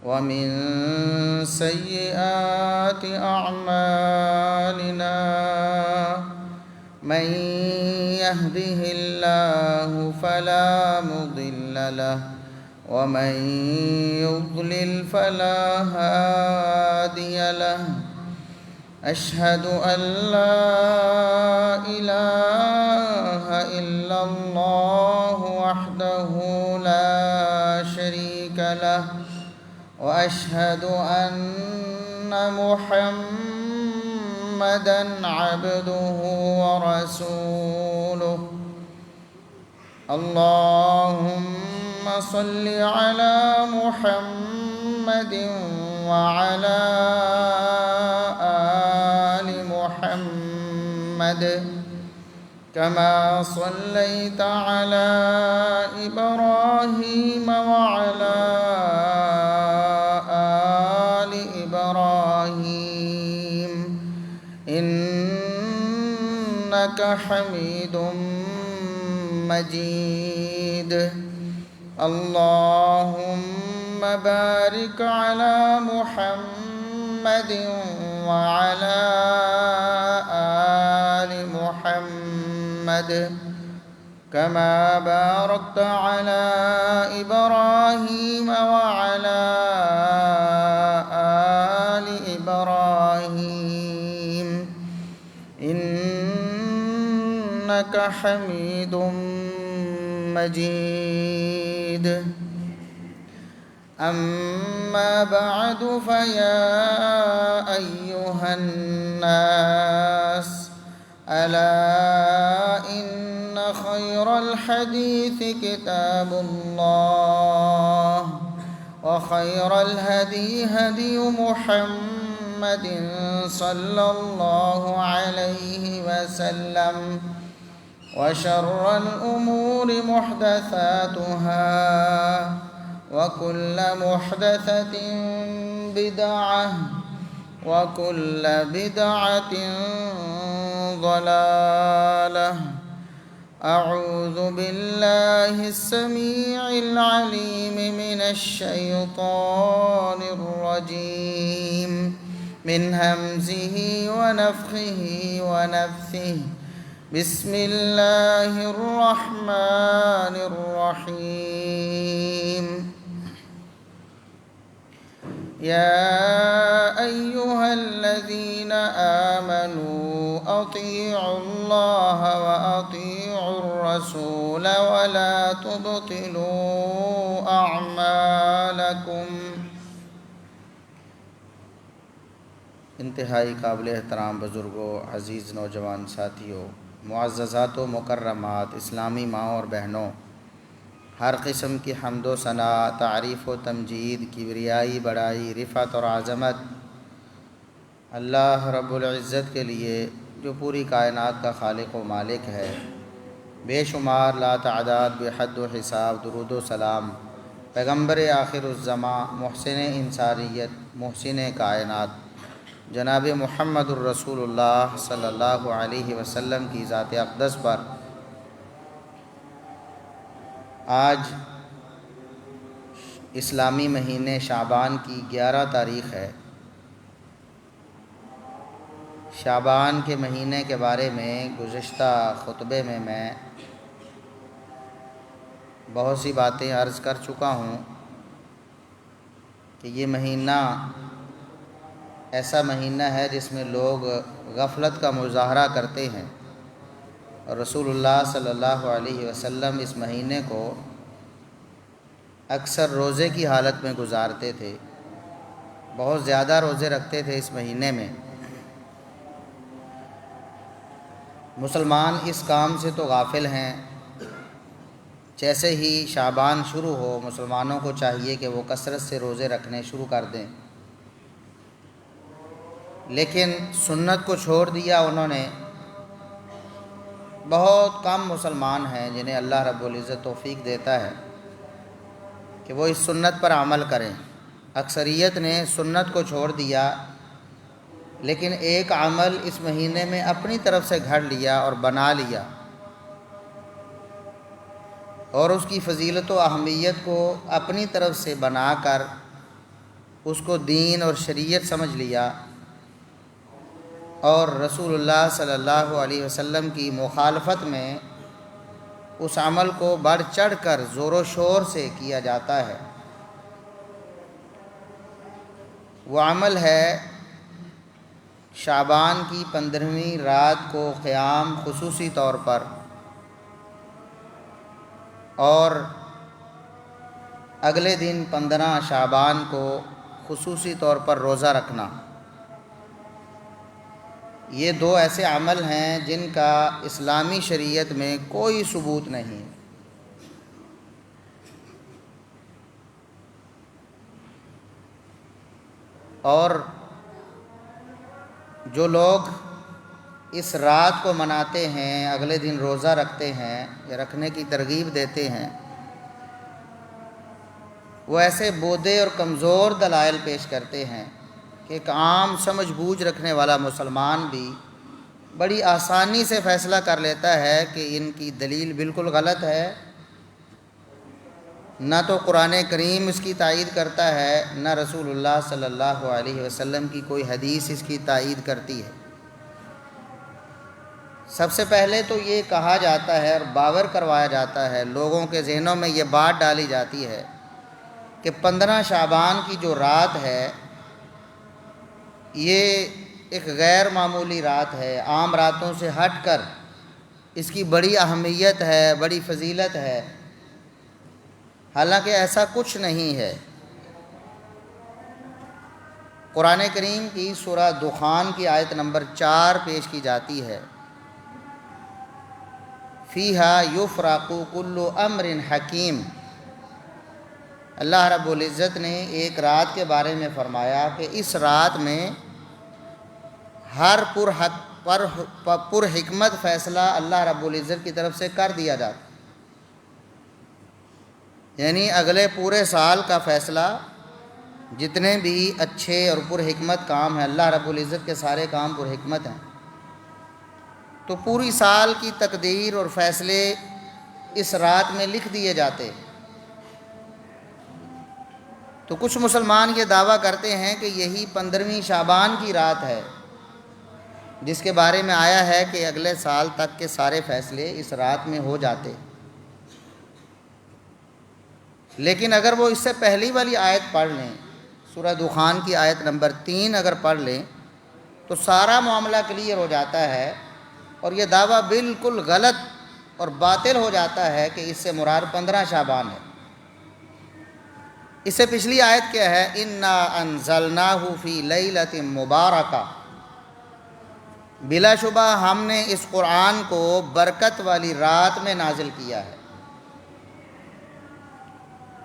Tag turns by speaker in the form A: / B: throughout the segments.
A: ومن سيئات أعمالنا من يهده الله فلا مضل له ومن يضلل فلا هادي له أشهد أن لا إله إلا الله وحده لا شريك له وأشهد أن محمدًا عبده ورسوله اللهم صل على محمد وعلى آل محمد كما صليت على إبراهيم وعلى آل إبراهيم إنك حميد مجيد اللهم بارك على محمد وعلى آل محمد كما باركت على إبراهيم وعلى آل إبراهيم إنك حميد مجيد أما بعد فيا أيها الناس ألا إن خير الحديث كتاب الله وخير الهدي هدي محمد صلى الله عليه وسلم وشر الأمور محدثاتها وكل محدثة بدعة وكل بدعة ضلالة أعوذ بالله السميع العليم من الشيطان الرجيم من همزه ونفخه ونفثه بسم الله الرحمن الرحيم يا أيها الذين آمنوا أطيعوا الله وأطيعوا الرسول ولا تبطلوا أعمالكم۔ انتہائی قابل احترام بزرگوں، عزیز نوجوان ساتھیوں، معززات و مکرمات، اسلامی ماں اور بہنوں، ہر قسم کی حمد و ثنا، تعریف و تمجید، کبریائی، بڑائی، رفعت اور عظمت اللہ رب العزت کے لیے جو پوری کائنات کا خالق و مالک ہے۔ بے شمار لا تعداد بے حد و حساب درود و سلام پیغمبر آخر الزماں، محسن انسانیت، محسن کائنات جناب محمد الرسول اللہ صلی اللہ علیہ وسلم کی ذات اقدس پر آج اسلامی مہینے شعبان کی 11 تاریخ ہے۔ شعبان کے مہینے کے بارے میں گزشتہ خطبے میں بہت سی باتیں عرض کر چکا ہوں کہ یہ مہینہ ایسا مہینہ ہے جس میں لوگ غفلت کا مظاہرہ کرتے ہیں، اور رسول اللہ صلی اللہ علیہ وسلم اس مہینے کو اکثر روزے کی حالت میں گزارتے تھے، بہت زیادہ روزے رکھتے تھے اس مہینے میں۔ مسلمان اس کام سے تو غافل ہیں، جیسے ہی شعبان شروع ہو مسلمانوں کو چاہیے کہ وہ کثرت سے روزے رکھنے شروع کر دیں، لیکن سنت کو چھوڑ دیا انہوں نے۔ بہت کم مسلمان ہیں جنہیں اللہ رب العزت توفیق دیتا ہے کہ وہ اس سنت پر عمل کریں۔ اکثریت نے سنت کو چھوڑ دیا، لیکن ایک عمل اس مہینے میں اپنی طرف سے گھڑ لیا اور بنا لیا، اور اس کی فضیلت و اہمیت کو اپنی طرف سے بنا کر اس کو دین اور شریعت سمجھ لیا اور رسول اللہ صلی اللہ علیہ وسلم کی مخالفت میں اس عمل کو بڑھ چڑھ کر زور و شور سے کیا جاتا ہے، وہ عمل ہے شعبان کی 15ویں رات کو قیام خصوصی طور پر، اور اگلے دن 15 شعبان کو خصوصی طور پر روزہ رکھنا۔ یہ دو ایسے عمل ہیں جن کا اسلامی شریعت میں کوئی ثبوت نہیں۔ اور جو لوگ اس رات کو مناتے ہیں، اگلے دن روزہ رکھتے ہیں یا رکھنے کی ترغیب دیتے ہیں، وہ ایسے بودے اور کمزور دلائل پیش کرتے ہیں کہ ایک عام سمجھ بوجھ رکھنے والا مسلمان بھی بڑی آسانی سے فیصلہ کر لیتا ہے کہ ان کی دلیل بالکل غلط ہے، نہ تو قرآن کریم اس کی تائید کرتا ہے، نہ رسول اللہ صلی اللہ علیہ وسلم کی کوئی حدیث اس کی تائید کرتی ہے۔ سب سے پہلے تو یہ کہا جاتا ہے اور باور کروایا جاتا ہے، لوگوں کے ذہنوں میں یہ بات ڈالی جاتی ہے کہ 15 شعبان کی جو رات ہے یہ ایک غیر معمولی رات ہے، عام راتوں سے ہٹ کر اس کی بڑی اہمیت ہے، بڑی فضیلت ہے، حالانکہ ایسا کچھ نہیں ہے۔ قرآن کریم کی سورہ دخان کی آیت نمبر 4 پیش کی جاتی ہے، فیہا یفرق کل امر حکیم۔ اللہ رب العزت نے ایک رات کے بارے میں فرمایا کہ اس رات میں ہر پر حکمت فیصلہ اللہ رب العزت کی طرف سے کر دیا جاتا، یعنی اگلے پورے سال کا فیصلہ، جتنے بھی اچھے اور پر حکمت کام ہیں، اللہ رب العزت کے سارے کام پر حکمت ہیں، تو پوری سال کی تقدیر اور فیصلے اس رات میں لکھ دیے جاتے۔ تو کچھ مسلمان یہ دعویٰ کرتے ہیں کہ یہی 15ویں شعبان کی رات ہے جس کے بارے میں آیا ہے کہ اگلے سال تک کے سارے فیصلے اس رات میں ہو جاتے۔ لیکن اگر وہ اس سے پہلی والی آیت پڑھ لیں، سورہ دخان کی آیت نمبر 3 اگر پڑھ لیں تو سارا معاملہ کلیئر ہو جاتا ہے، اور یہ دعویٰ بالکل غلط اور باطل ہو جاتا ہے کہ اس سے مراد 15 شعبان ہے۔ اس سے پچھلی آیت کیا ہے؟ اِنَّا أَنزَلْنَاهُ فِي لَيْلَةٍ مُبَارَكَةٍ، بلا شبہ ہم نے اس قرآن کو برکت والی رات میں نازل کیا ہے۔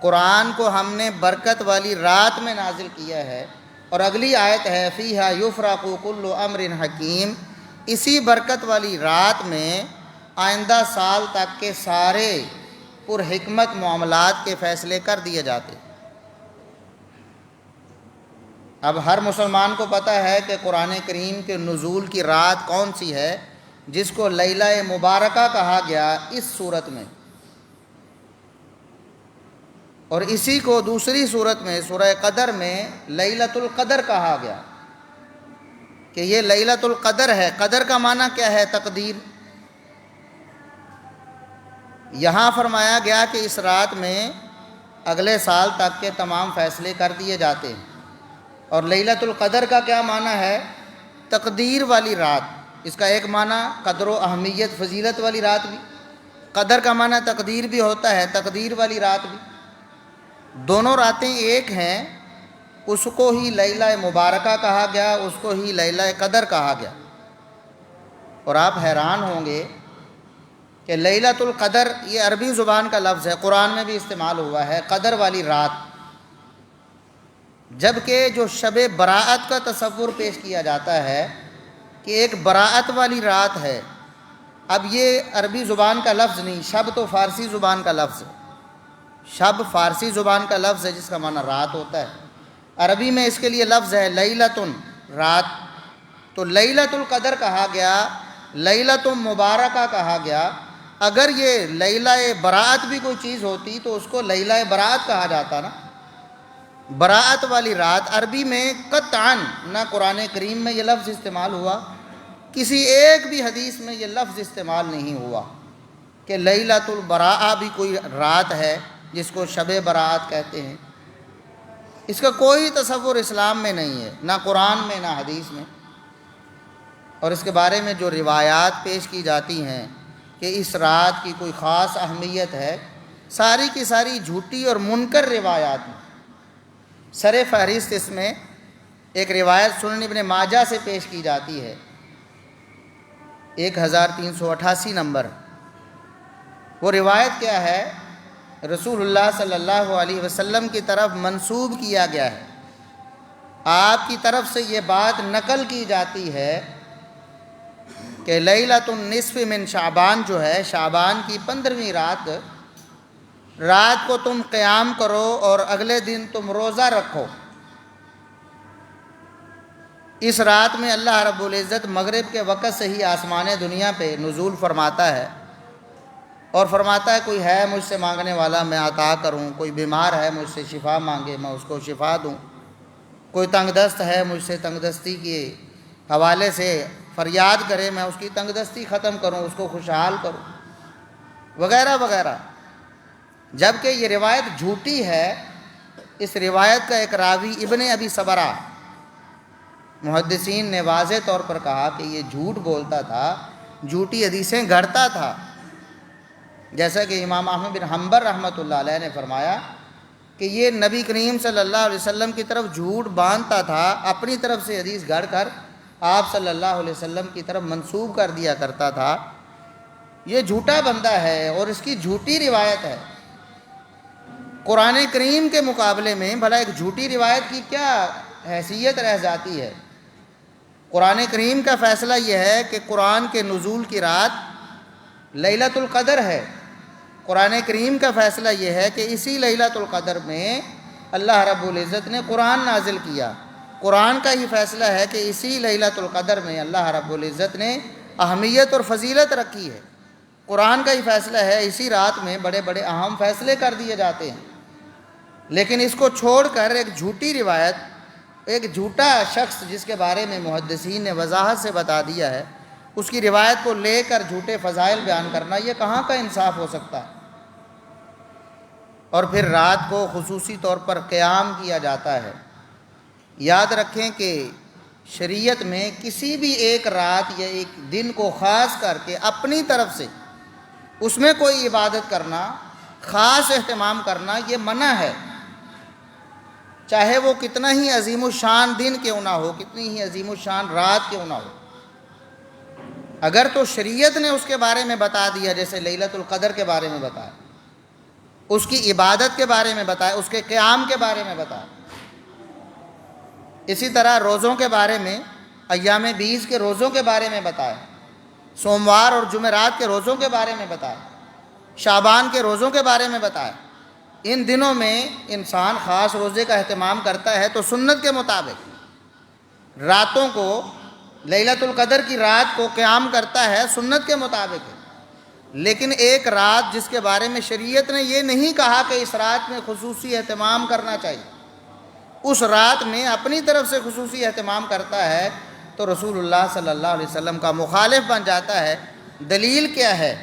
A: قرآن کو ہم نے برکت والی رات میں نازل کیا ہے، اور اگلی آیت ہے فیہا یفرق کل امر حکیم، اسی برکت والی رات میں آئندہ سال تک کے سارے پر حکمت معاملات کے فیصلے کر دیے جاتے۔ اب ہر مسلمان کو پتہ ہے کہ قرآن کریم کے نزول کی رات کون سی ہے جس کو لیلہ مبارکہ کہا گیا اس صورت میں، اور اسی کو دوسری صورت میں سورہ قدر میں لیلۃ القدر کہا گیا کہ یہ لیلۃ القدر ہے۔ قدر کا معنی کیا ہے؟ تقدیر۔ یہاں فرمایا گیا کہ اس رات میں اگلے سال تک کے تمام فیصلے کر دیے جاتے ہیں، اور لیلۃ القدر کا کیا معنی ہے؟ تقدیر والی رات۔ اس کا ایک معنی قدر و اہمیت فضیلت والی رات بھی، قدر کا معنی تقدیر بھی ہوتا ہے، تقدیر والی رات بھی، دونوں راتیں ایک ہیں، اس کو ہی لیلہ مبارکہ کہا گیا، اس کو ہی لیلہ قدر کہا گیا۔ اور آپ حیران ہوں گے کہ لیلۃ القدر یہ عربی زبان کا لفظ ہے، قرآن میں بھی استعمال ہوا ہے، قدر والی رات، جبکہ جو شب براءت کا تصور پیش کیا جاتا ہے کہ ایک براءت والی رات ہے۔ اب یہ عربی زبان کا لفظ نہیں، شب تو فارسی زبان کا لفظ ہے، شب فارسی زبان کا لفظ ہے جس کا معنی رات ہوتا ہے، عربی میں اس کے لیے لفظ ہے لیلۃن، رات۔ تو لیلۃ القدر کہا گیا، لیلۃ مبارکہ کہا گیا۔ اگر یہ لیلہ براءت بھی کوئی چیز ہوتی تو اس کو لیلہ براءت کہا جاتا نا، براءت والی رات عربی میں قطعاً نہ قرآن کریم میں یہ لفظ استعمال ہوا، کسی ایک بھی حدیث میں یہ لفظ استعمال نہیں ہوا کہ لیلۃ البراءہ بھی کوئی رات ہے جس کو شب براءت کہتے ہیں۔ اس کا کوئی تصور اسلام میں نہیں ہے، نہ قرآن میں نہ حدیث میں۔ اور اس کے بارے میں جو روایات پیش کی جاتی ہیں کہ اس رات کی کوئی خاص اہمیت ہے، ساری کی ساری جھوٹی اور منکر روایات ہیں۔ سر فہرست اس میں ایک روایت سنن ابن ماجہ سے پیش کی جاتی ہے، 1388 نمبر۔ وہ روایت کیا ہے؟ رسول اللہ صلی اللہ علیہ وسلم کی طرف منسوب کیا گیا ہے، آپ کی طرف سے یہ بات نقل کی جاتی ہے کہ لیلۃ النصف من شعبان جو ہے، شعبان کی 15ویں رات کو تم قیام کرو اور اگلے دن تم روزہ رکھو۔ اس رات میں اللہ رب العزت مغرب کے وقت سے ہی آسمان دنیا پہ نزول فرماتا ہے اور فرماتا ہے کوئی ہے مجھ سے مانگنے والا میں عطا کروں، کوئی بیمار ہے مجھ سے شفا مانگے میں اس کو شفا دوں، کوئی تنگ دست ہے مجھ سے تنگ دستی کے حوالے سے فریاد کرے میں اس کی تنگ دستی ختم کروں، اس کو خوشحال کروں، وغیرہ وغیرہ۔ جبکہ یہ روایت جھوٹی ہے۔ اس روایت کا ایک راوی ابن ابی صبرہ، محدثین نے واضح طور پر کہا کہ یہ جھوٹ بولتا تھا، جھوٹی حدیثیں گھڑتا تھا، جیسا کہ امام احمد بن حنبل رحمۃ اللہ علیہ نے فرمایا کہ یہ نبی کریم صلی اللہ علیہ وسلم کی طرف جھوٹ باندھتا تھا، اپنی طرف سے حدیث گھڑ کر آپ صلی اللہ علیہ وسلم کی طرف منسوب کر دیا کرتا تھا۔ یہ جھوٹا بندہ ہے اور اس کی جھوٹی روایت ہے۔ قرآن کریم کے مقابلے میں بھلا ایک جھوٹی روایت کی کیا حیثیت رہ جاتی ہے؟ قرآن کریم کا فیصلہ یہ ہے کہ قرآن کے نزول کی رات لیلۃ القدر ہے۔ قرآن کریم کا فیصلہ یہ ہے کہ اسی لیلۃ القدر میں اللہ رب العزت نے قرآن نازل کیا۔ قرآن کا ہی فیصلہ ہے کہ اسی لیلۃ القدر میں اللہ رب العزت نے اہمیت اور فضیلت رکھی ہے۔ قرآن کا ہی فیصلہ ہے، اسی رات میں بڑے بڑے اہم فیصلے کر دیے جاتے ہیں۔ لیکن اس کو چھوڑ کر ایک جھوٹی روایت، ایک جھوٹا شخص جس کے بارے میں محدثین نے وضاحت سے بتا دیا ہے، اس کی روایت کو لے کر جھوٹے فضائل بیان کرنا، یہ کہاں کا انصاف ہو سکتا ہے؟ اور پھر رات کو خصوصی طور پر قیام کیا جاتا ہے۔ یاد رکھیں کہ شریعت میں کسی بھی ایک رات یا ایک دن کو خاص کر کے اپنی طرف سے اس میں کوئی عبادت کرنا، خاص اہتمام کرنا، یہ منع ہے، چاہے وہ کتنا ہی عظیم الشان دن کیوں نہ ہو، کتنی ہی عظیم الشان رات کیوں نہ ہو۔ اگر تو شریعت نے اس کے بارے میں بتا دیا، جیسے لیلۃ القدر کے بارے میں بتایا، اس کی عبادت کے بارے میں بتایا، اس کے قیام کے بارے میں بتایا، اسی طرح روزوں کے بارے میں، ایام بیس کے روزوں کے بارے میں بتایا، سوموار اور جمعرات کے روزوں کے بارے میں بتایا، شعبان کے روزوں کے بارے میں بتایا۔ ان دنوں میں انسان خاص روزے کا اہتمام کرتا ہے تو سنت کے مطابق، راتوں کو لیلۃ القدر کی رات کو قیام کرتا ہے سنت کے مطابق ہے۔ لیکن ایک رات جس کے بارے میں شریعت نے یہ نہیں کہا کہ اس رات میں خصوصی اہتمام کرنا چاہیے، اس رات میں اپنی طرف سے خصوصی اہتمام کرتا ہے تو رسول اللہ صلی اللہ علیہ وسلم کا مخالف بن جاتا ہے۔ دلیل کیا ہے؟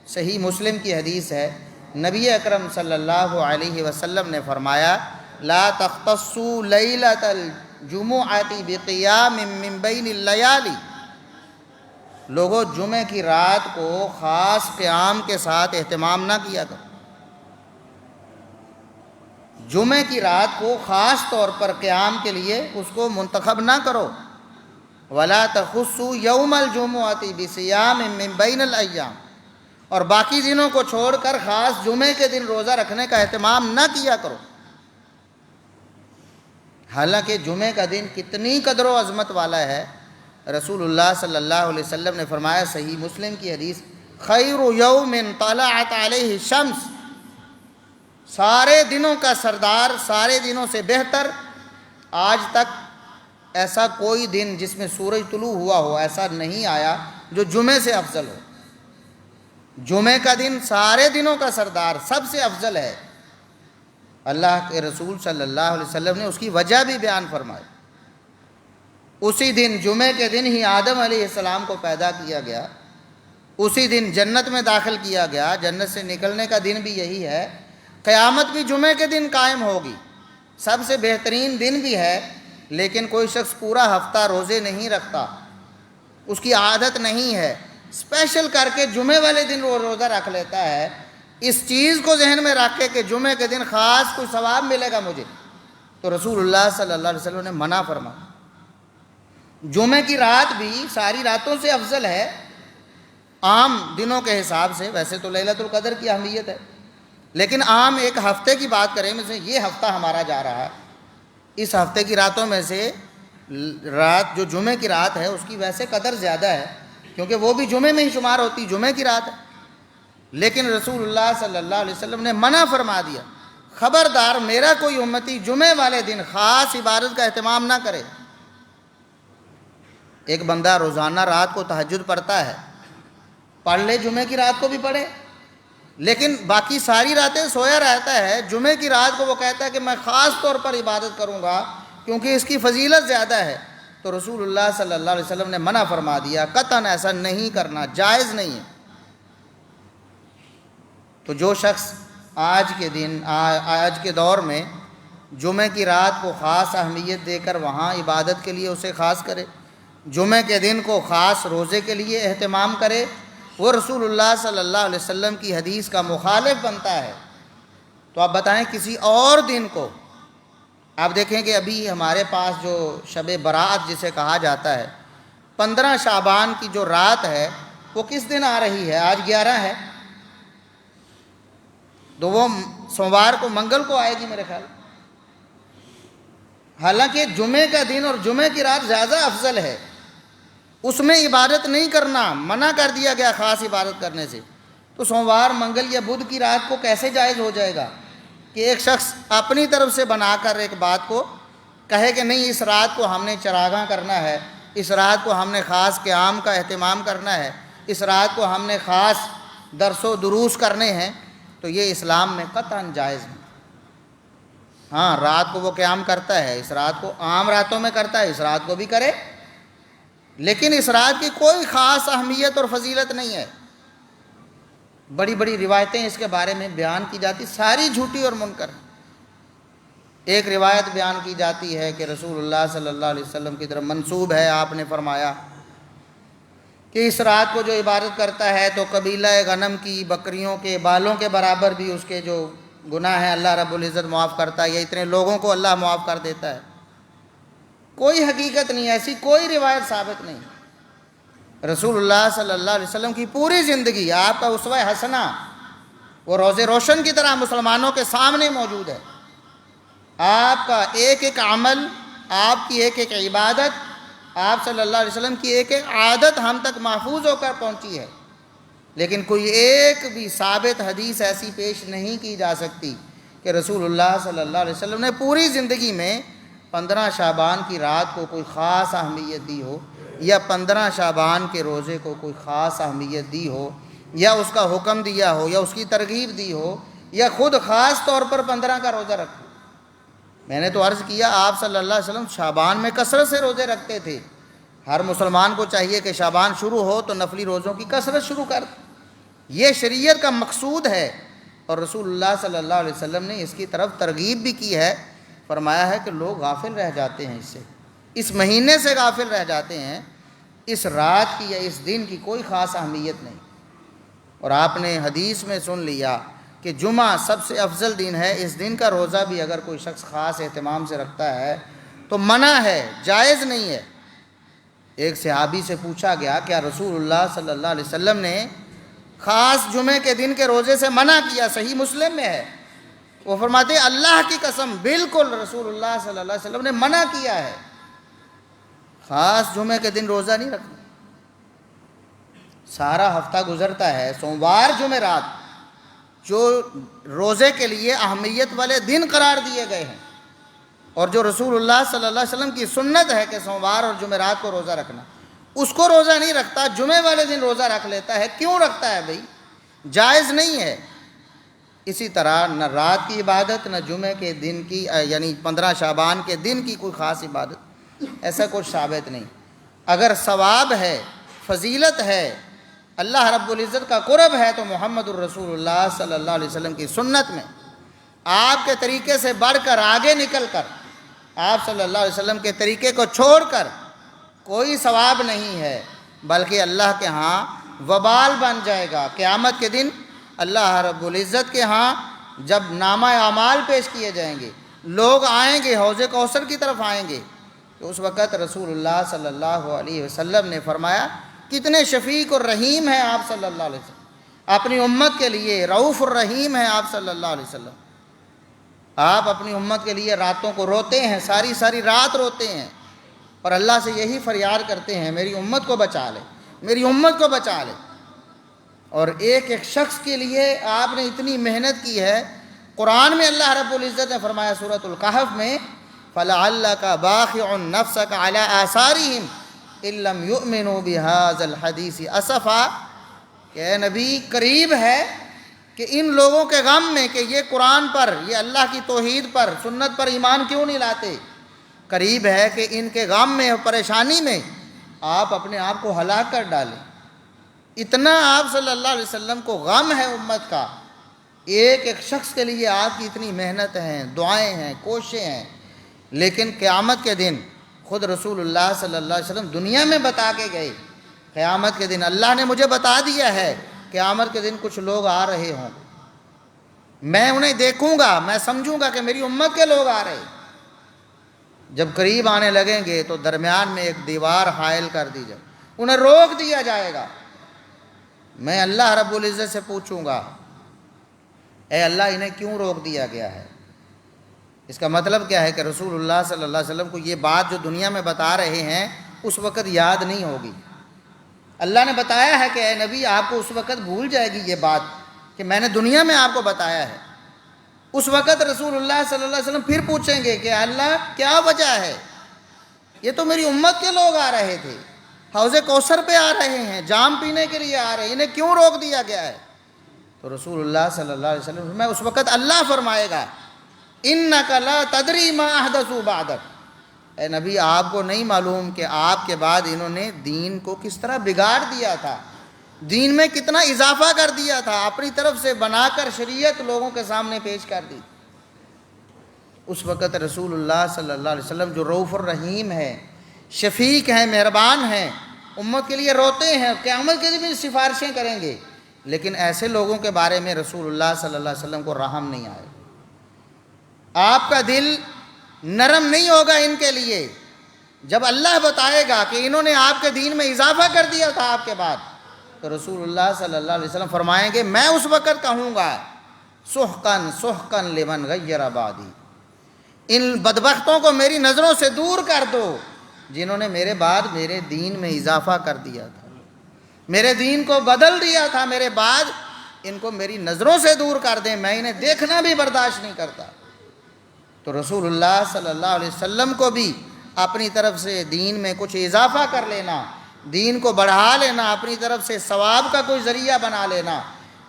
A: صحیح مسلم کی حدیث ہے، نبی اکرم صلی اللہ علیہ وسلم نے فرمایا لا تختصوا لیلۃ الجمعۃ بقیام من بین اللیالی، لوگوں جمعہ کی رات کو خاص قیام کے ساتھ اہتمام نہ کیا کرو، جمعہ کی رات کو خاص طور پر قیام کے لیے اس کو منتخب نہ کرو۔ ولا تخصوا یوم الجمعۃ بصیام من بین الایام، اور باقی دنوں کو چھوڑ کر خاص جمعے کے دن روزہ رکھنے کا اہتمام نہ کیا کرو۔ حالانکہ جمعے کا دن کتنی قدر و عظمت والا ہے۔ رسول اللہ صلی اللہ علیہ وسلم نے فرمایا، صحیح مسلم کی حدیث، خیر یوم طلعت علیہ الشمس، سارے دنوں کا سردار، سارے دنوں سے بہتر، آج تک ایسا کوئی دن جس میں سورج طلوع ہوا ہو ایسا نہیں آیا جو جمعے سے افضل ہو۔ جمعے کا دن سارے دنوں کا سردار، سب سے افضل ہے۔ اللہ کے رسول صلی اللہ علیہ وسلم نے اس کی وجہ بھی بیان فرمائی۔ اسی دن جمعے کے دن ہی آدم علیہ السلام کو پیدا کیا گیا، اسی دن جنت میں داخل کیا گیا، جنت سے نکلنے کا دن بھی یہی ہے، قیامت بھی جمعے کے دن قائم ہوگی، سب سے بہترین دن بھی ہے۔ لیکن کوئی شخص پورا ہفتہ روزے نہیں رکھتا، اس کی عادت نہیں ہے، اسپیشل کر کے جمعے والے دن وہ روزہ رکھ لیتا ہے، اس چیز کو ذہن میں رکھ کے کہ جمعے کے دن خاص کوئی ثواب ملے گا مجھے، تو رسول اللہ صلی اللہ علیہ وسلم نے منع فرمایا۔ جمعے کی رات بھی ساری راتوں سے افضل ہے عام دنوں کے حساب سے، ویسے تو لیلۃ القدر کی اہمیت ہے، لیکن عام ایک ہفتے کی بات کریں، مثلا یہ ہفتہ ہمارا جا رہا ہے، اس ہفتے کی راتوں میں سے رات جو جمعے کی رات ہے اس کی ویسے قدر زیادہ ہے، کیونکہ وہ بھی جمعے میں ہی شمار ہوتی، جمعے کی رات ہے، لیکن رسول اللہ صلی اللہ علیہ وسلم نے منع فرما دیا، خبردار میرا کوئی امتی جمعے والے دن خاص عبادت کا اہتمام نہ کرے۔ ایک بندہ روزانہ رات کو تہجد پڑھتا ہے، پڑھ لے، جمعے کی رات کو بھی پڑھے، لیکن باقی ساری راتیں سویا رہتا ہے، جمعے کی رات کو وہ کہتا ہے کہ میں خاص طور پر عبادت کروں گا کیونکہ اس کی فضیلت زیادہ ہے، تو رسول اللہ صلی اللہ علیہ وسلم نے منع فرما دیا، قطعاً ایسا نہیں کرنا، جائز نہیں ہے۔ تو جو شخص آج کے دور میں جمعے کی رات کو خاص اہمیت دے کر وہاں عبادت کے لیے اسے خاص کرے، جمعے کے دن کو خاص روزے کے لیے اہتمام کرے، وہ رسول اللہ صلی اللہ علیہ وسلم کی حدیث کا مخالف بنتا ہے۔ تو آپ بتائیں کسی اور دن کو، آپ دیکھیں کہ ابھی ہمارے پاس جو شب برات جسے کہا جاتا ہے، 15 شعبان کی جو رات ہے وہ کس دن آ رہی ہے؟ آج 11 ہے، تو وہ سوموار کو، منگل کو آئے گی میرے خیال۔ حالانکہ جمعے کا دن اور جمعے کی رات زیادہ افضل ہے، اس میں عبادت نہیں کرنا، منع کر دیا گیا خاص عبادت کرنے سے، تو سوموار، منگل یا بدھ کی رات کو کیسے جائز ہو جائے گا کہ ایک شخص اپنی طرف سے بنا کر ایک بات کو کہے کہ نہیں اس رات کو ہم نے چراغاں کرنا ہے، اس رات کو ہم نے خاص قیام کا اہتمام کرنا ہے، اس رات کو ہم نے خاص درس و دروس کرنے ہیں، تو یہ اسلام میں قطعاً جائز ہے۔ ہاں، رات کو وہ قیام کرتا ہے، اس رات کو عام راتوں میں کرتا ہے، اس رات کو بھی کرے، لیکن اس رات کی کوئی خاص اہمیت اور فضیلت نہیں ہے۔ بڑی بڑی روایتیں اس کے بارے میں بیان کی جاتی، ساری جھوٹی اور منکر۔ ایک روایت بیان کی جاتی ہے کہ رسول اللہ صلی اللہ علیہ وسلم کی طرف منسوب ہے، آپ نے فرمایا کہ اس رات کو جو عبادت کرتا ہے تو قبیلہ غنم کی بکریوں کے بالوں کے برابر بھی اس کے جو گناہ ہیں اللہ رب العزت معاف کرتا ہے، یا اتنے لوگوں کو اللہ معاف کر دیتا ہے۔ کوئی حقیقت نہیں، ایسی کوئی روایت ثابت نہیں۔ رسول اللہ صلی اللہ علیہ وسلم کی پوری زندگی، آپ کا اسوہ حسنہ وہ روز روشن کی طرح مسلمانوں کے سامنے موجود ہے۔ آپ کا ایک ایک عمل، آپ کی ایک ایک عبادت، آپ صلی اللہ علیہ وسلم کی ایک ایک عادت ہم تک محفوظ ہو کر پہنچی ہے، لیکن کوئی ایک بھی ثابت حدیث ایسی پیش نہیں کی جا سکتی کہ رسول اللہ صلی اللہ علیہ وسلم نے پوری زندگی میں 15 شعبان کی رات کو کوئی خاص اہمیت دی ہو، یا 15 شعبان کے روزے کو کوئی خاص اہمیت دی ہو، یا اس کا حکم دیا ہو، یا اس کی ترغیب دی ہو، یا خود خاص طور پر 15 کا روزہ رکھو۔ میں نے تو عرض کیا آپ صلی اللہ علیہ وسلم شعبان میں کثرت سے روزے رکھتے تھے، ہر مسلمان کو چاہیے کہ شعبان شروع ہو تو نفلی روزوں کی کثرت شروع کر، یہ شریعت کا مقصود ہے، اور رسول اللہ صلی اللہ علیہ وسلم نے اس کی طرف ترغیب بھی کی ہے، فرمایا ہے کہ لوگ غافل رہ جاتے ہیں، اس سے، اس مہینے سے غافل رہ جاتے ہیں، اس رات کی یا اس دن کی کوئی خاص اہمیت نہیں۔ اور آپ نے حدیث میں سن لیا کہ جمعہ سب سے افضل دن ہے، اس دن کا روزہ بھی اگر کوئی شخص خاص اہتمام سے رکھتا ہے تو منع ہے، جائز نہیں ہے۔ ایک صحابی سے پوچھا گیا کیا رسول اللہ صلی اللہ علیہ وسلم نے خاص جمعے کے دن کے روزے سے منع کیا؟ صحیح مسلم میں ہے، وہ فرماتے ہیں اللہ کی قسم بالکل رسول اللہ صلی اللہ علیہ وسلم نے منع کیا ہے، خاص جمعے کے دن روزہ نہیں رکھنا۔ سارا ہفتہ گزرتا ہے، سوموار جمعرات جو روزے کے لیے اہمیت والے دن قرار دیے گئے ہیں، اور جو رسول اللہ صلی اللہ علیہ وسلم کی سنت ہے کہ سوموار اور جمعرات کو روزہ رکھنا، اس کو روزہ نہیں رکھتا، جمعے والے دن روزہ رکھ لیتا ہے۔ کیوں رکھتا ہے بھائی؟ جائز نہیں ہے۔ اسی طرح نہ رات کی عبادت، نہ جمعہ کے دن کی یعنی 15 شعبان کے دن کی کوئی خاص عبادت، ایسا کچھ ثابت نہیں۔ اگر ثواب ہے، فضیلت ہے، اللہ رب العزت کا قرب ہے، تو محمد الرسول اللہ صلی اللہ علیہ وسلم کی سنت میں آپ کے طریقے سے بڑھ کر، آگے نکل کر، آپ صلی اللہ علیہ وسلم کے طریقے کو چھوڑ کر کوئی ثواب نہیں ہے، بلکہ اللہ کے ہاں وبال بن جائے گا۔ قیامت کے دن اللہ رب العزت کے ہاں جب نامہ اعمال پیش کیے جائیں گے، لوگ آئیں گے، حوض کوثر کی طرف آئیں گے، تو اس وقت رسول اللہ صلی اللہ علیہ وسلم نے فرمایا کتنے شفیق اور رحیم ہیں آپ صلی اللہ علیہ وسلم، اپنی امت کے لیے رؤوف الرحیم ہیں آپ صلی اللہ علیہ وسلم۔ آپ اپنی امت کے لیے راتوں کو روتے ہیں، ساری ساری رات روتے ہیں، اور اللہ سے یہی فریاد کرتے ہیں میری امت کو بچا لے، میری امت کو بچا لے۔ اور ایک ایک شخص کے لیے آپ نے اتنی محنت کی ہے۔ قرآن میں اللہ رب العزت نے فرمایا سورۃ الکہف میں فَلَعَلَّكَ بَاخِعٌ نَفْسَكَ عَلَىٰ آثَارِهِمْ إِن لَّمْ يُؤْمِنُوا بِهَٰذَا الْحَدِيثِ أَسَفًا، کہ اے نبی قریب ہے کہ ان لوگوں کے غم میں کہ یہ قرآن پر، یہ اللہ کی توحید پر، سنت پر ایمان کیوں نہیں لاتے، قریب ہے کہ ان کے غم میں اور پریشانی میں آپ اپنے آپ کو ہلاک کر ڈالیں۔ اتنا آپ صلی اللہ علیہ وسلم کو غم ہے امت کا، ایک ایک شخص کے لیے آپ کی اتنی محنت ہیں، دعائیں ہیں، کوششیں ہیں، لیکن قیامت کے دن خود رسول اللہ صلی اللہ علیہ وسلم دنیا میں بتا کے گئے، قیامت کے دن اللہ نے مجھے بتا دیا ہے قیامت کے دن کچھ لوگ آ رہے ہوں، میں انہیں دیکھوں گا، میں سمجھوں گا کہ میری امت کے لوگ آ رہے ہیں۔ جب قریب آنے لگیں گے تو درمیان میں ایک دیوار حائل کر دی جائے، انہیں روک دیا جائے گا، میں اللہ رب العزت سے پوچھوں گا اے اللہ انہیں کیوں روک دیا گیا ہے۔ اس کا مطلب کیا ہے کہ رسول اللہ صلی اللہ علیہ وسلم کو یہ بات جو دنیا میں بتا رہے ہیں اس وقت یاد نہیں ہوگی۔ اللہ نے بتایا ہے کہ اے نبی آپ کو اس وقت بھول جائے گی یہ بات کہ میں نے دنیا میں آپ کو بتایا ہے۔ اس وقت رسول اللہ صلی اللہ علیہ وسلم پھر پوچھیں گے کہ اللہ کیا وجہ ہے، یہ تو میری امت کے لوگ آ رہے تھے، حوض کوثر پہ آ رہے ہیں، جام پینے کے لیے آ رہے ہیں، انہیں کیوں روک دیا گیا ہے؟ تو رسول اللہ صلی اللہ علیہ وسلم میں اس وقت اللہ فرمائے گا اِنَّكَ لَا تَدْرِي مَا أَحْدَثُوا بَعْدَكَ، اے نبی آپ کو نہیں معلوم کہ آپ کے بعد انہوں نے دین کو کس طرح بگاڑ دیا تھا، دین میں کتنا اضافہ کر دیا تھا، اپنی طرف سے بنا کر شریعت لوگوں کے سامنے پیش کر دی۔ اس وقت رسول اللہ صلی اللہ علیہ وسلم جو رؤوف الرحیم ہے، شفیق ہیں، مہربان ہیں، امت کے لیے روتے ہیں، قیامت کے دن بھی سفارشیں کریں گے، لیکن ایسے لوگوں کے بارے میں رسول اللہ صلی اللہ علیہ وسلم کو رحم نہیں آئے، آپ کا دل نرم نہیں ہوگا ان کے لیے۔ جب اللہ بتائے گا کہ انہوں نے آپ کے دین میں اضافہ کر دیا تھا آپ کے بعد، تو رسول اللہ صلی اللہ علیہ وسلم فرمائیں گے میں اس وقت کہوں گا سحقن سحقن لمن غیر بعدی، ان بدبختوں کو میری نظروں سے دور کر دو جنہوں نے میرے بعد میرے دین میں اضافہ کر دیا تھا، میرے دین کو بدل دیا تھا، میرے بعد ان کو میری نظروں سے دور کر دیں، میں انہیں دیکھنا بھی برداشت نہیں کرتا۔ تو رسول اللہ صلی اللہ علیہ وسلم کو بھی اپنی طرف سے دین میں کچھ اضافہ کر لینا، دین کو بڑھا لینا، اپنی طرف سے ثواب کا کوئی ذریعہ بنا لینا،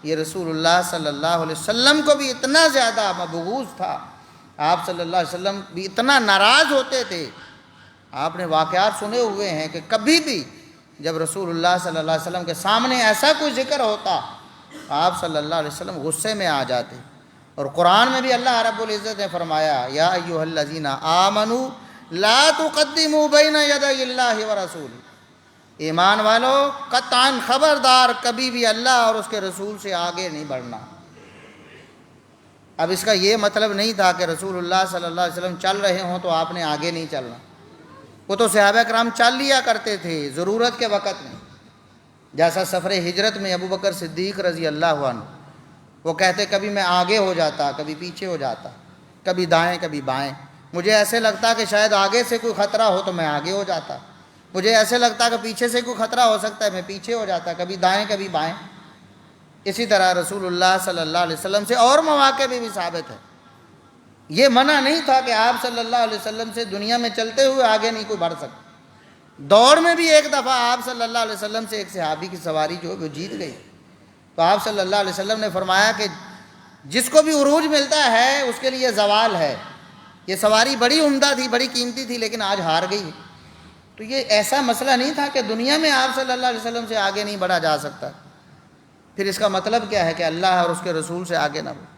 A: یہ رسول اللہ صلی اللہ علیہ وسلم کو بھی اتنا زیادہ مبغوض تھا، آپ صلی اللہ علیہ وسلم بھی اتنا ناراض ہوتے تھے۔ آپ نے واقعات سنے ہوئے ہیں کہ کبھی بھی جب رسول اللہ صلی اللہ علیہ وسلم کے سامنے ایسا کوئی ذکر ہوتا آپ صلی اللہ علیہ وسلم غصے میں آ جاتے، اور قرآن میں بھی اللہ رب العزت نے فرمایا یا ایھا الذین آمنوا لا تقدموا بین یدی اللہ ورسولہ، ایمان والو قطعاً خبردار کبھی بھی اللہ اور اس کے رسول سے آگے نہیں بڑھنا۔ اب اس کا یہ مطلب نہیں تھا کہ رسول اللہ صلی اللہ علیہ وسلم چل رہے ہوں تو آپ نے آگے نہیں چلنا، وہ تو صحابہ کرام چل لیا کرتے تھے ضرورت کے وقت میں، جیسا سفر ہجرت میں ابو بکر صدیق رضی اللہ عنہ، وہ کہتے کبھی میں آگے ہو جاتا، کبھی پیچھے ہو جاتا، کبھی دائیں کبھی بائیں، مجھے ایسے لگتا کہ شاید آگے سے کوئی خطرہ ہو تو میں آگے ہو جاتا، مجھے ایسے لگتا کہ پیچھے سے کوئی خطرہ ہو سکتا ہے میں پیچھے ہو جاتا، کبھی دائیں کبھی بائیں۔ اسی طرح رسول اللہ صلی اللہ علیہ وسلم سے اور مواقع بھی ثابت ہے، یہ منع نہیں تھا کہ آپ صلی اللہ علیہ وسلم سے دنیا میں چلتے ہوئے آگے نہیں کوئی بڑھ سکتا۔ دوڑ میں بھی ایک دفعہ آپ صلی اللہ علیہ وسلم سے ایک صحابی کی سواری جو وہ جیت گئی، تو آپ صلی اللہ علیہ وسلم نے فرمایا کہ جس کو بھی عروج ملتا ہے اس کے لیے زوال ہے. یہ سواری بڑی عمدہ تھی، بڑی قیمتی تھی، لیکن آج ہار گئی. تو یہ ایسا مسئلہ نہیں تھا کہ دنیا میں آپ صلی اللہ علیہ وسلم سے آگے نہیں بڑھا جا سکتا. پھر اس کا مطلب کیا ہے کہ اللہ اور اس کے رسول سے آگے نہ بڑھو.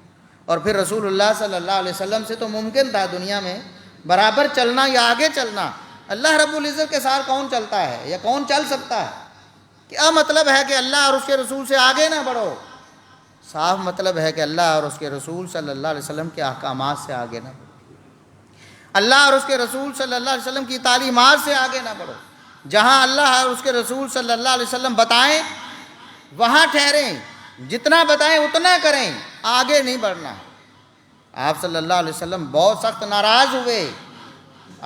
A: اور پھر رسول اللہ صلی اللہ علیہ وسلم سے تو ممکن تھا دنیا میں برابر چلنا یا آگے چلنا. اللہ رب العزت کے ساتھ کون چلتا ہے یا کون چل سکتا ہے؟ کیا مطلب ہے کہ اللہ اور اس کے رسول سے آگے نہ بڑھو؟ صاف مطلب ہے کہ اللہ اور اس کے رسول صلی اللہ علیہ وسلم کے احکامات سے آگے نہ بڑھو. اللہ اور اس کے رسول صلی اللہ علیہ وسلم کی تعلیمات سے آگے نہ بڑھو. جہاں اللہ اور اس کے رسول صلی اللہ علیہ وسلم بتائیں وہاں ٹھہریں، جتنا بتائیں اتنا کریں، آگے نہیں بڑھنا. آپ صلی اللہ علیہ وسلم بہت سخت ناراض ہوئے.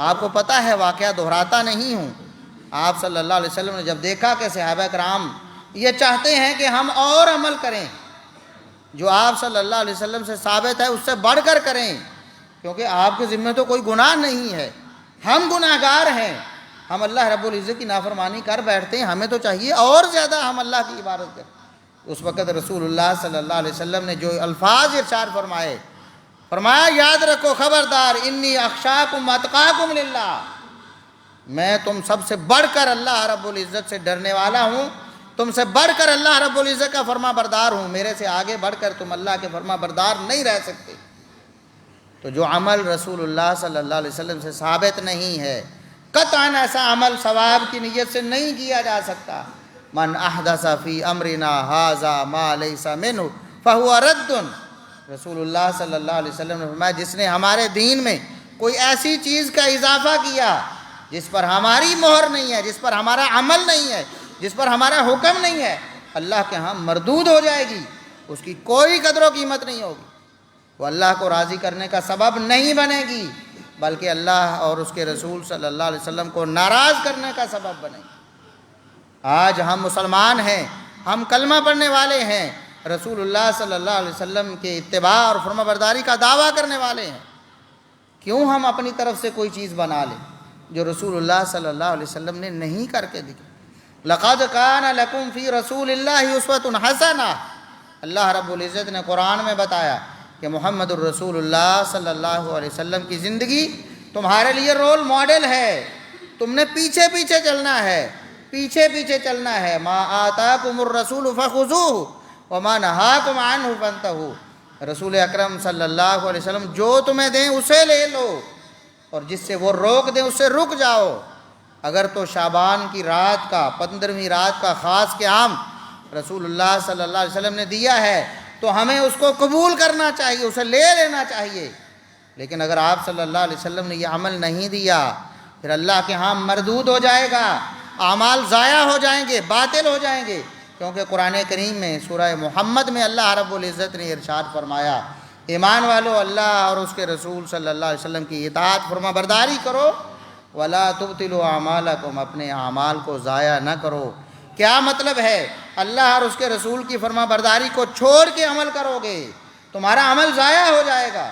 A: آپ کو پتہ ہے، واقعہ دہراتا نہیں ہوں. آپ صلی اللہ علیہ وسلم نے جب دیکھا کہ صحابہ کرام یہ چاہتے ہیں کہ ہم اور عمل کریں، جو آپ صلی اللہ علیہ وسلم سے ثابت ہے اس سے بڑھ کر کریں، کیونکہ آپ کے ذمہ تو کوئی گناہ نہیں ہے، ہم گناہ گار ہیں، ہم اللہ رب العزت کی نافرمانی کر بیٹھتے ہیں، ہمیں تو چاہیے اور زیادہ ہم اللہ کی عبادت کریں. اس وقت رسول اللہ صلی اللہ علیہ وسلم نے جو الفاظ ارشاد فرمایا یاد رکھو، خبردار، انی اخشاکم اتقاکم للہ، میں تم سب سے بڑھ کر اللہ رب العزت سے ڈرنے والا ہوں، تم سے بڑھ کر اللہ رب العزت کا فرما بردار ہوں، میرے سے آگے بڑھ کر تم اللہ کے فرما بردار نہیں رہ سکتے. تو جو عمل رسول اللہ صلی اللہ علیہ وسلم سے ثابت نہیں ہے، قطعاً ایسا عمل ثواب کی نیت سے نہیں کیا جا سکتا. من احدث فی امرنا ھذا ما لیس منہ فہو رد. رسول اللہ صلی اللہ علیہ وسلم نے فرمایا جس نے ہمارے دین میں کوئی ایسی چیز کا اضافہ کیا جس پر ہماری مہر نہیں ہے، جس پر ہمارا عمل نہیں ہے، جس پر ہمارا حکم نہیں ہے، اللہ کے ہاں مردود ہو جائے گی، اس کی کوئی قدر و قیمت نہیں ہوگی. وہ اللہ کو راضی کرنے کا سبب نہیں بنے گی، بلکہ اللہ اور اس کے رسول صلی اللہ علیہ وسلم کو ناراض کرنے کا سبب بنے گی. آج ہم مسلمان ہیں، ہم کلمہ پڑھنے والے ہیں، رسول اللہ صلی اللہ علیہ وسلم کے اتباع اور فرما برداری کا دعویٰ کرنے والے ہیں. کیوں ہم اپنی طرف سے کوئی چیز بنا لیں جو رسول اللہ صلی اللہ علیہ وسلم نے نہیں کر کے دکھی؟ لَقَدْ كَانَ لَكُمْ فِي رَسُولِ اللَّهِ أُسْوَةٌ حَسَنَةٌ. اللہ رب العزت نے قرآن میں بتایا کہ محمد الرسول اللہ صلی اللہ علیہ وسلم کی زندگی تمہارے لیے رول ماڈل ہے. تم نے پیچھے پیچھے چلنا ہے، پیچھے پیچھے چلنا ہے. ما آتاکم الرسول فخذوہ وما نہاکم عنہ فانتہوا. رسول اکرم صلی اللہ علیہ وسلم جو تمہیں دیں اسے لے لو، اور جس سے وہ روک دیں اس سے رک جاؤ. اگر تو شعبان کی رات کا 15ویں رات کا خاص قیام رسول اللہ صلی اللہ علیہ وسلم نے دیا ہے تو ہمیں اس کو قبول کرنا چاہیے، اسے لے لینا چاہیے. لیکن اگر آپ صلی اللہ علیہ وسلم نے یہ عمل نہیں دیا پھر اللہ کے ہاں مردود ہو جائے گا، اعمال ضائع ہو جائیں گے، باطل ہو جائیں گے. کیونکہ قرآن کریم میں سورہ محمد میں اللہ رب العزت نے ارشاد فرمایا ایمان والو اللہ اور اس کے رسول صلی اللہ علیہ وسلم کی اطاعت فرما برداری کرو، وَلَا تُبْطِلُوا أَعْمَالَكُمْ، اپنے اعمال کو ضائع نہ کرو. کیا مطلب ہے؟ اللہ اور اس کے رسول کی فرما برداری کو چھوڑ کے عمل کرو گے تمہارا عمل ضائع ہو جائے گا.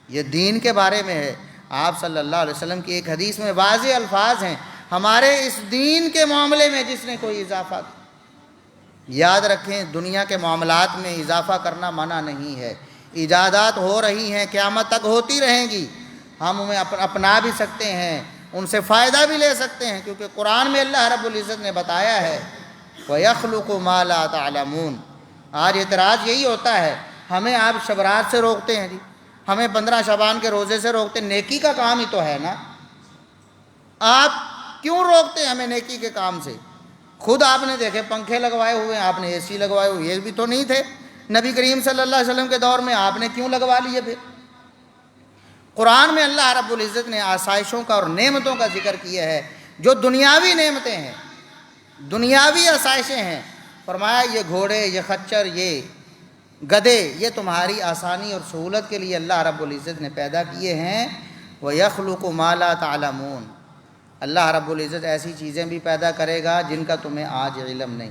A: یہ دین کے بارے میں ہے. آپ صلی اللہ علیہ وسلم کی ایک حدیث میں واضح الفاظ ہیں ہمارے اس دین کے معاملے میں جس نے کوئی اضافہ. یاد رکھیں دنیا کے معاملات میں اضافہ کرنا منع نہیں ہے. ایجادات ہو رہی ہیں، قیامت تک ہوتی رہیں گی، ہم انہیں اپنا بھی سکتے ہیں، ان سے فائدہ بھی لے سکتے ہیں، کیونکہ قرآن میں اللہ رب العزت نے بتایا ہے وَيَخْلُقُ مَا لَا تَعْلَمُونَ. آج اعتراض یہی ہوتا ہے، ہمیں آپ شبرات سے روکتے ہیں جی، ہمیں 15 شعبان کے روزے سے روکتے ہیں، نیکی کا کام ہی تو ہے نا، آپ کیوں روکتے ہیں ہمیں نیکی کے کام سے؟ خود آپ نے دیکھے پنکھے لگوائے ہوئے ہیں، آپ نے اے سی لگوائے ہوئے، یہ بھی تو نہیں تھے نبی کریم صلی اللہ علیہ وسلم کے دور میں، آپ نے کیوں لگوا لیے پھر؟ قرآن میں اللہ رب العزت نے آسائشوں کا اور نعمتوں کا ذکر کیا ہے جو دنیاوی نعمتیں ہیں، دنیاوی آسائشیں ہیں. فرمایا یہ گھوڑے، یہ خچر، یہ گدھے، یہ تمہاری آسانی اور سہولت کے لیے اللہ رب العزت نے پیدا کیے ہیں. وَيَخْلُقُ مَا لَا تَعْلَمُونَ. اللہ رب العزت ایسی چیزیں بھی پیدا کرے گا جن کا تمہیں آج علم نہیں.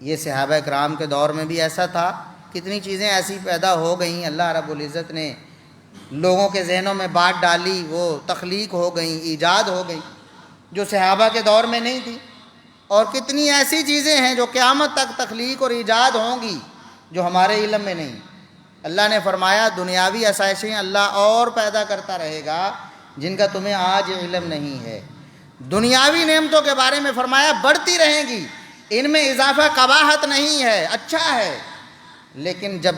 A: یہ صحابہ کرام کے دور میں بھی ایسا تھا، کتنی چیزیں ایسی پیدا ہو گئیں، اللہ رب العزت نے لوگوں کے ذہنوں میں بات ڈالی، وہ تخلیق ہو گئیں، ایجاد ہو گئیں جو صحابہ کے دور میں نہیں تھی. اور کتنی ایسی چیزیں ہیں جو قیامت تک تخلیق اور ایجاد ہوں گی جو ہمارے علم میں نہیں۔ اللہ نے فرمایا دنیاوی آسائشیں اللہ اور پیدا کرتا رہے گا جن کا تمہیں آج علم نہیں ہے۔ دنیاوی نعمتوں کے بارے میں فرمایا بڑھتی رہیں گی، ان میں اضافہ قباحت نہیں ہے، اچھا ہے۔ لیکن جب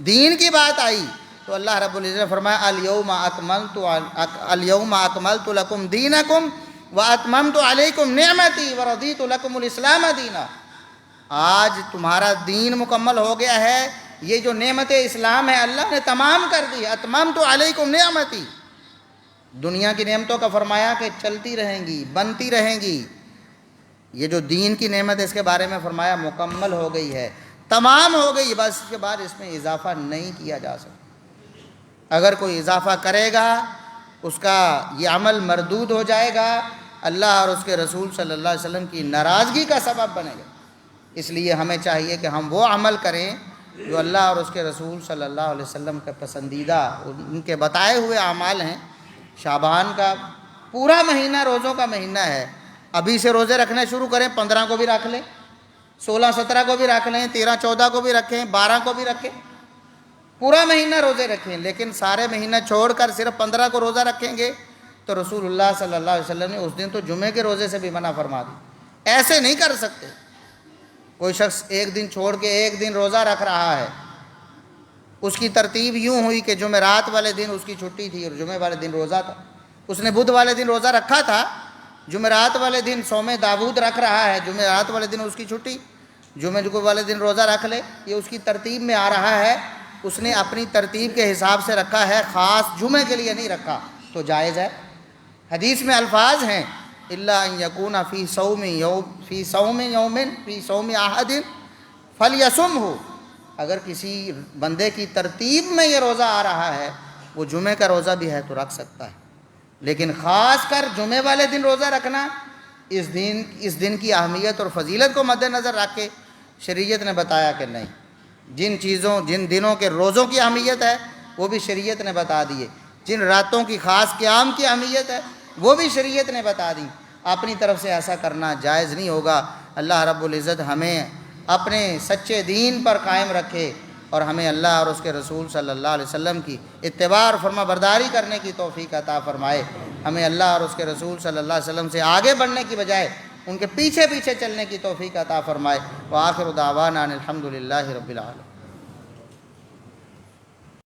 A: دین کی بات آئی تو اللہ رب العزت نے فرمایا الیوم اکملت لکم دینکم واتممت علیکم نعمتی ورضیت لکم الاسلام دینا۔ آج تمہارا دین مکمل ہو گیا ہے، یہ جو نعمت اسلام ہے اللہ نے تمام کر دی۔ اتممت علیکم نعمتی، دنیا کی نعمتوں کا فرمایا کہ چلتی رہیں گی، بنتی رہیں گی۔ یہ جو دین کی نعمت ہے اس کے بارے میں فرمایا مکمل ہو گئی ہے، تمام ہو گئی، بس اس کے بعد اس میں اضافہ نہیں کیا جا سکتا۔ اگر کوئی اضافہ کرے گا اس کا یہ عمل مردود ہو جائے گا، اللہ اور اس کے رسول صلی اللہ علیہ وسلم کی ناراضگی کا سبب بنے گا۔ اس لیے ہمیں چاہیے کہ ہم وہ عمل کریں جو اللہ اور اس کے رسول صلی اللہ علیہ وسلم کا پسندیدہ ان کے بتائے ہوئے اعمال ہیں۔ شعبان کا پورا مہینہ روزوں کا مہینہ ہے، ابھی سے روزے رکھنے شروع کریں، 15 کو بھی رکھ لیں، 16 17 کو بھی رکھ لیں، 13 14 کو بھی رکھیں، 12 کو بھی رکھیں، پورا مہینہ روزے رکھیں۔ لیکن سارے مہینہ چھوڑ کر صرف 15 کو روزہ رکھیں گے تو رسول اللہ صلی اللہ علیہ وسلم نے اس دن تو جمعے کے روزے سے بھی منع فرما دی۔ ایسے نہیں کر سکتے۔ کوئی شخص ایک دن چھوڑ کے ایک دن روزہ رکھ رہا ہے، اس کی ترتیب یوں ہوئی کہ جمعرات والے دن اس کی چھٹی تھی اور جمعے والے دن روزہ تھا، اس نے بدھ والے دن روزہ رکھا تھا، جمعرات والے دن صوم داود رکھ رہا ہے، جمعرات والے دن اس کی چھٹی، جمعے والے دن روزہ رکھ لے، یہ اس کی ترتیب میں آ رہا ہے، اس نے اپنی ترتیب کے حساب سے رکھا ہے، خاص جمعے کے لیے نہیں رکھا تو جائز ہے۔ حدیث میں الفاظ ہیں الا ان یکون فی صوم یوم فی صوم احد فلیصمہ، اگر کسی بندے کی ترتیب میں یہ روزہ آ رہا ہے، وہ جمعے کا روزہ بھی ہے تو رکھ سکتا ہے، لیکن خاص کر جمعے والے دن روزہ رکھنا اس دن کی اہمیت اور فضیلت کو مد نظر رکھ کے شریعت نے بتایا کہ نہیں، جن دنوں کے روزوں کی اہمیت ہے وہ بھی شریعت نے بتا دیے، جن راتوں کی خاص قیام کی اہمیت ہے وہ بھی شریعت نے بتا دی۔ اپنی طرف سے ایسا کرنا جائز نہیں ہوگا۔ اللہ رب العزت ہمیں اپنے سچے دین پر قائم رکھے اور ہمیں اللہ اور اس کے رسول صلی اللہ علیہ وسلم کی اتباع اور فرما برداری کرنے کی توفیق عطا فرمائے۔ ہمیں اللہ اور اس کے رسول صلی اللہ علیہ وسلم سے آگے بڑھنے کی بجائے ان کے پیچھے پیچھے چلنے کی توفیق عطا فرمائے۔ وآخر دعوانا ان الحمد للہ رب العالمین۔